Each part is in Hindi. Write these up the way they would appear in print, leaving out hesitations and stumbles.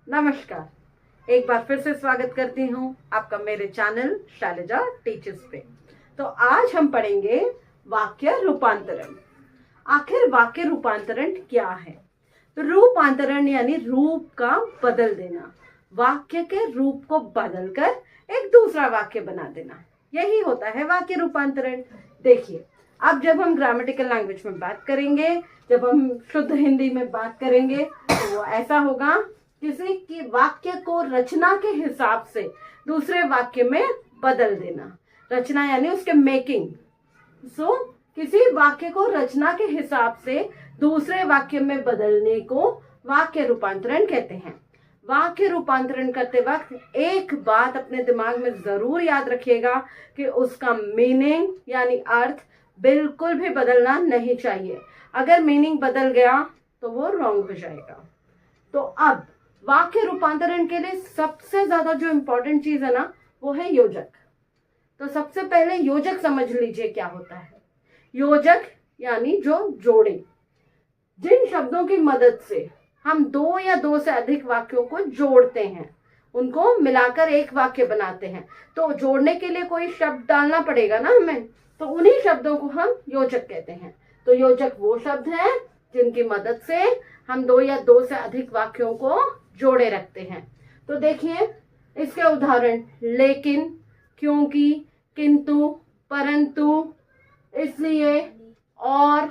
नमस्कार, एक बार फिर से स्वागत करती हूँ आपका मेरे चैनल शैलजा टीचर्स पे। तो आज हम पढ़ेंगे वाक्य रूपांतरण। आखिर वाक्य रूपांतरण क्या है? तो रूपांतरण यानी रूप का बदल देना, वाक्य के रूप को बदलकर एक दूसरा वाक्य बना देना, यही होता है वाक्य रूपांतरण। देखिए, अब जब हम ग्रामेटिकल लैंग्वेज में बात करेंगे, जब हम शुद्ध हिंदी में बात करेंगे, तो वो ऐसा होगा, किसी की वाक्य को रचना के हिसाब से दूसरे वाक्य में बदल देना। रचना यानी उसके मेकिंग। किसी वाक्य को रचना के हिसाब से दूसरे वाक्य में बदलने को वाक्य रूपांतरण कहते हैं। वाक्य रूपांतरण करते वक्त एक बात अपने दिमाग में जरूर याद रखिएगा कि उसका मीनिंग यानी अर्थ बिल्कुल भी बदलना नहीं चाहिए। अगर मीनिंग बदल गया तो वो रॉन्ग हो जाएगा। तो अब वाक्य रूपांतरण के लिए सबसे ज्यादा जो इंपॉर्टेंट चीज है ना, वो है योजक। तो सबसे पहले योजक समझ लीजिए क्या होता है। योजक यानी जो जोड़े, जिन शब्दों की मदद से हम दो या दो से अधिक वाक्यों को जोड़ते हैं, उनको मिलाकर एक वाक्य बनाते हैं। तो जोड़ने के लिए कोई शब्द डालना पड़ेगा ना हमें, तो उन्हीं शब्दों को हम योजक कहते हैं। तो योजक वो शब्द हैं जिनकी मदद से हम दो या दो से अधिक वाक्यों को जोड़े रखते हैं। तो देखिए इसके उदाहरण, लेकिन, क्योंकि, किंतु, परंतु, इसलिए, और,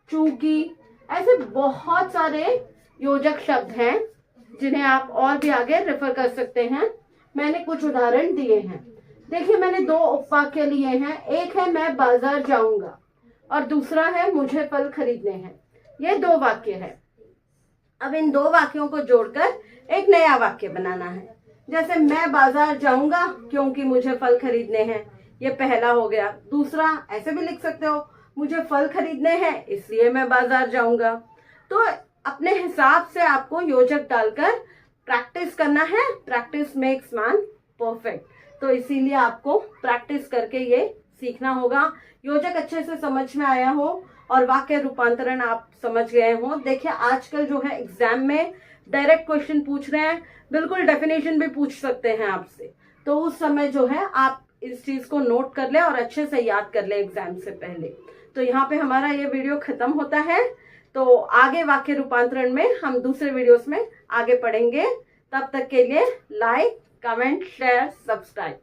चूंकि, ऐसे बहुत सारे योजक शब्द हैं जिन्हें आप और भी आगे रेफर कर सकते हैं। मैंने कुछ उदाहरण दिए हैं। देखिए, मैंने दो उपवाक्य लिए हैं। एक है मैं बाजार जाऊंगा और दूसरा है मुझे फल खरीदने हैं। ये दो वाक्य है। अब इन दो वाक्यों को जोड़कर एक नया वाक्य बनाना है। जैसे मैं बाजार जाऊंगा क्योंकि मुझे फल खरीदने हैं, ये पहला हो गया। दूसरा ऐसे भी लिख सकते हो, मुझे फल खरीदने हैं इसलिए मैं बाजार जाऊंगा। तो अपने हिसाब से आपको योजक डालकर प्रैक्टिस करना है। Practice makes man perfect. तो इसीलिए आपको प्रैक्टिस करके ये सीखना होगा। योजक अच्छे से समझ में आया हो और वाक्य रूपांतरण आप समझ गए हो। देखिए, आजकल जो है एग्जाम में डायरेक्ट क्वेश्चन पूछ रहे हैं, बिल्कुल डेफिनेशन भी पूछ सकते हैं आपसे। तो उस समय जो है आप इस चीज को नोट कर ले और अच्छे से याद कर ले एग्जाम से पहले। तो यहाँ पे हमारा ये वीडियो खत्म होता है। तो आगे वाक्य रूपांतरण में हम दूसरे वीडियोस में आगे पढ़ेंगे। तब तक के लिए लाइक, कमेंट, शेयर, सब्सक्राइब।